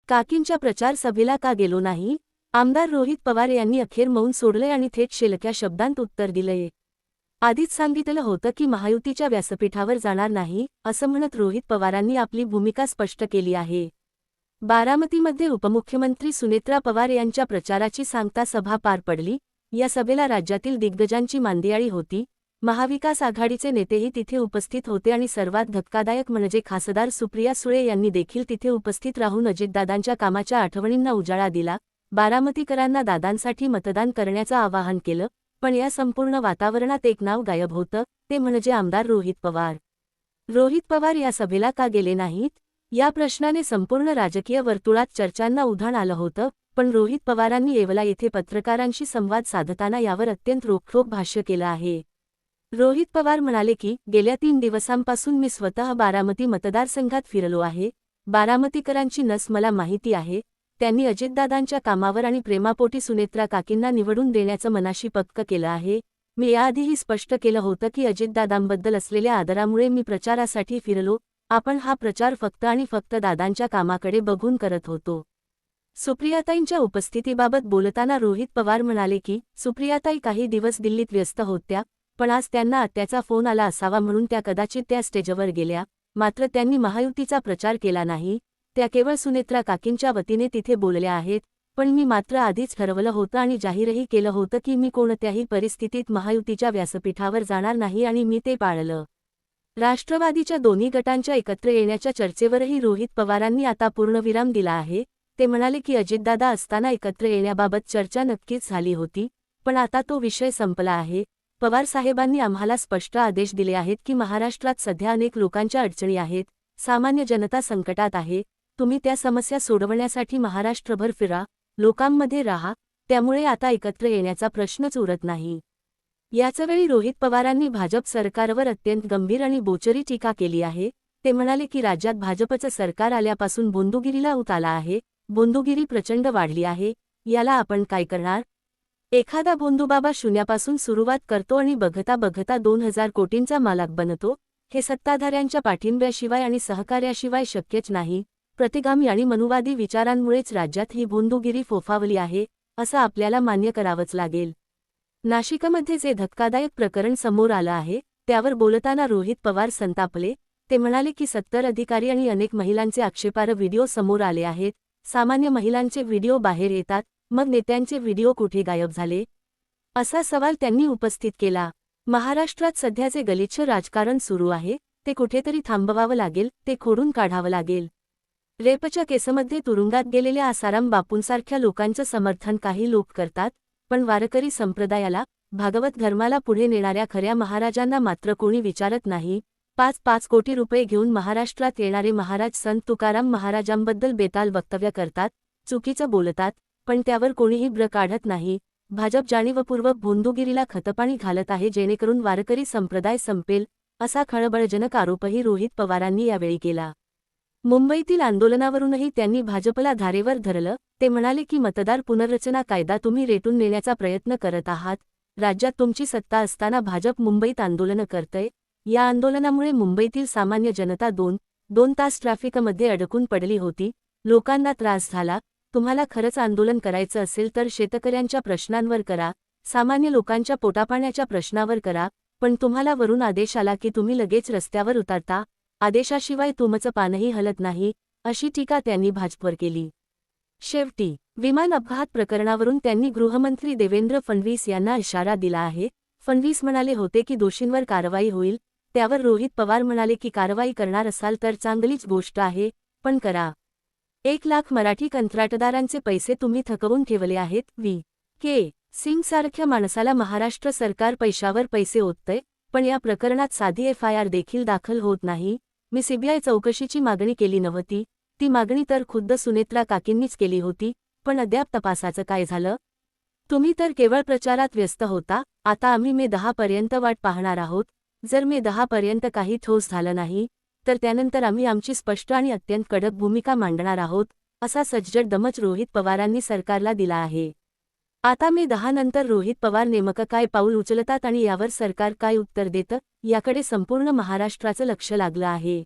काकींच्या प्रचार सभेला का गेलो नाही? आमदार रोहित पवार यांनी अखेर मौन सोडलंय आणि थेट शेलक्या शब्दांत उत्तर दिलंय. आधीच सांगितलं होतं की महायुतीच्या व्यासपीठावर जाणार नाही, असं म्हणत रोहित पवारांनी आपली भूमिका स्पष्ट केली आहे. बारामतीमध्ये उपमुख्यमंत्री सुनेत्रा पवार यांच्या प्रचाराची सांगता सभा पार पडली. या सभेला राज्यातील दिग्गजांची मांदियाळी होती. महाविकास आघाडीचे नेतेही तिथे उपस्थित होते आणि सर्वात धक्कादायक म्हणजे खासदार सुप्रिया सुळे यांनी देखील तिथे उपस्थित राहून अजितदादांच्या कामाच्या आठवणींना उजाळा दिला. बारामतीकरांना दादांसाठी मतदान करण्याचं आवाहन केलं. पण या संपूर्ण वातावरणात एक नाव गायब होतं, ते म्हणजे आमदार रोहित पवार. रोहित पवार या सभेला का गेले नाहीत? या प्रश्नाने संपूर्ण राजकीय वर्तुळात चर्चांना उधाण आलं होतं. पण रोहित पवारांनी येवला येथे पत्रकारांशी संवाद साधताना यावर अत्यंत रोखठोक भाष्य केलं आहे. रोहित पवार म्हणाले की गेल्या 3 दिवसांपासून मी स्वतः बारामती मतदारसंघात फिरलो आहे. बारामतीकरांची नस मला माहिती आहे. त्यांनी अजितदादांच्या कामावर आणि प्रेमापोटी सुनेत्रा काकींना निवडून देण्याचं मनाशी पक्क केलं आहे. मी याआधीही स्पष्ट केलं होतं की अजितदादांबद्दल असलेल्या आदरामुळे मी प्रचारासाठी फिरलो. आपण हा प्रचार फक्त आणि फक्त दादांच्या कामाकडे बघून करत होतो. सुप्रियाताईंच्या उपस्थितीबाबत बोलताना रोहित पवार म्हणाले की सुप्रियाताई काही दिवस दिल्लीत व्यस्त होत्या, पण आज त्यांना आत्याचा फोन आला असावा म्हणून त्या कदाचित त्या स्टेजवर गेल्या. मात्र त्यांनी महायुतीचा प्रचार केला नाही. त्या केवळ सुनेत्रा काकींच्या वतीने तिथे बोलल्या आहेत. पण मी मात्र आधीच ठरवलं होतं आणि जाहीरही केलं होतं की मी कोणत्याही परिस्थितीत महायुतीच्या व्यासपीठावर जाणार नाही आणि मी ते पाळलं. राष्ट्रवादीच्या दोन्ही गटांच्या एकत्र येण्याच्या चर्चेवरही रोहित पवारांनी आता पूर्णविराम दिला आहे. ते म्हणाले की अजितदादा असताना एकत्र येण्याबाबत चर्चा नक्कीच झाली होती, पण आता तो विषय संपला आहे. पवार साहेबांनी आम्हाला स्पष्ट आदेश दिले आहेत की महाराष्ट्रात सध्या अनेक लोकांच्या अडचणी आहेत. सामान्य जनता संकटात आहे. तुम्ही त्या समस्या सोडवण्यासाठी महाराष्ट्रभर फिरा, लोकांमध्ये राहा. त्यामुळे आता एकत्र येण्याचा प्रश्नच उरत नाही. याचवेळी रोहित पवारांनी भाजप सरकारवर अत्यंत गंभीर आणि बोचरी टीका केली आहे. ते म्हणाले की राज्यात भाजपचं सरकार आल्यापासून बोंदुगिरीला ऊत आला आहे. बोंदुगिरी प्रचंड वाढली आहे. याला आपण काय करणार? एखादा बोंदूबाबा शून्यापासून सुरुवात करतो आणि बघता बघता 2000 कोटींचा मालक बनतो. हे सत्ताधाऱ्यांच्या पाठिंब्याशिवाय आणि सहकार्याशिवाय शक्यच नाही. प्रतिगामी आणि मनुवादी विचारांमुळेच राज्यात ही बोंदुगिरी फोफावली आहे, असं आपल्याला मान्य करावंच लागेल. नाशिकमध्ये जे धक्कादायक प्रकरण समोर आलं आहे, त्यावर बोलताना रोहित पवार संतापले. ते म्हणाले की 70 अधिकारी आणि अनेक महिलांचे आक्षेपार्ह व्हिडिओ समोर आले आहेत. सामान्य महिलांचे व्हिडिओ बाहेर येतात, मग नेत्यांचे व्हिडिओ कुठे गायब झाले? असा सवाल त्यांनी उपस्थित केला. महाराष्ट्रात सध्या जे गलिच्छ राजकारण सुरू आहे, ते कुठेतरी थांबवावं लागेल, ते खोडून काढावं लागेल. रेपच्या केसमध्ये तुरुंगात गेलेल्या आसाराम बापूंसारख्या लोकांचं समर्थन काही लोक करतात, पण वारकरी संप्रदायाला, भागवत धर्माला पुढे नेणाऱ्या खऱ्या महाराजांना मात्र कोणी विचारत नाही. 5-5 कोटी रुपये घेऊन महाराष्ट्रात येणारे महाराज संत तुकाराम महाराजांबद्दल बेताल वक्तव्य करतात, चुकीचं बोलतात, पण त्यावर कोणीही ब्र काढत नाही. भाजप जाणीवपूर्वक बोंदुगिरीला खतपाणी घालत आहे जेणेकरून वारकरी संप्रदाय संपेल, असा खळबळजनक आरोपही रोहित पवारांनी यावेळी केला. मुंबईतील आंदोलनावरूनही त्यांनी भाजपला धारेवर धरलं. ते म्हणाले की मतदार पुनर्रचना कायदा तुम्ही रेटून नेण्याचा प्रयत्न करत आहात. राज्यात तुमची सत्ता असताना भाजप मुंबईत आंदोलनं करतंय. या आंदोलनामुळे मुंबईतील सामान्य जनता 2 तास ट्रॅफिकमध्ये अडकून पडली होती. लोकांना त्रास झाला. तुम्हाला खरंच आंदोलन करायचं असेल तर शेतकऱ्यांच्या प्रश्नांवर करा, सामान्य लोकांच्या पोटापाण्याच्या प्रश्नावर करा. पण तुम्हाला वरून आदेश आला की तुम्ही लगेच रस्त्यावर उतरता. आदेशाशिवाय तुमचं पानही हलत नाही, अशी टीका त्यांनी भाजपवर केली. शेवटी विमान अपघात प्रकरणावरून त्यांनी गृहमंत्री देवेंद्र फडणवीस यांना इशारा दिला आहे. फडणवीस म्हणाले होते की दोषींवर कारवाई होईल. त्यावर रोहित पवार म्हणाले की कारवाई करणार असाल तर चांगलीच गोष्ट आहे, पण करा. 1 लाख मराठी कंत्राटदारांचे पैसे तुम्ही थकवून ठेवले आहेत. व्ही. के. सिंगसारख्या माणसाला महाराष्ट्र सरकार पैशावर पैसे ओततंय, पण या प्रकरणात साधी FIR देखील दाखल होत नाही. मी CBI चौकशीची मागणी केली नव्हती. ती मागणी तर खुद्द सुनेत्रा काकींनीच केली होती, पण अद्याप तपासाचं काय झालं? तुम्ही तर केवळ प्रचारात व्यस्त होता. आता आम्ही मे 10 पर्यंत वाट पाहणार आहोत. जर मे 10 पर्यंत काही ठोस झालं नाही, तर त्यानंतर आम्ही आमची स्पष्ट आणि अत्यंत कडक भूमिका मांडणार आहोत, असा सज्जड दमच रोहित पवारांनी सरकारला दिला आहे. आता मे 10 नंतर रोहित पवार नेमकं काय पाऊल उचलतात आणि यावर सरकार काय उत्तर देतं, याकडे संपूर्ण महाराष्ट्राचं लक्ष लागलं आहे.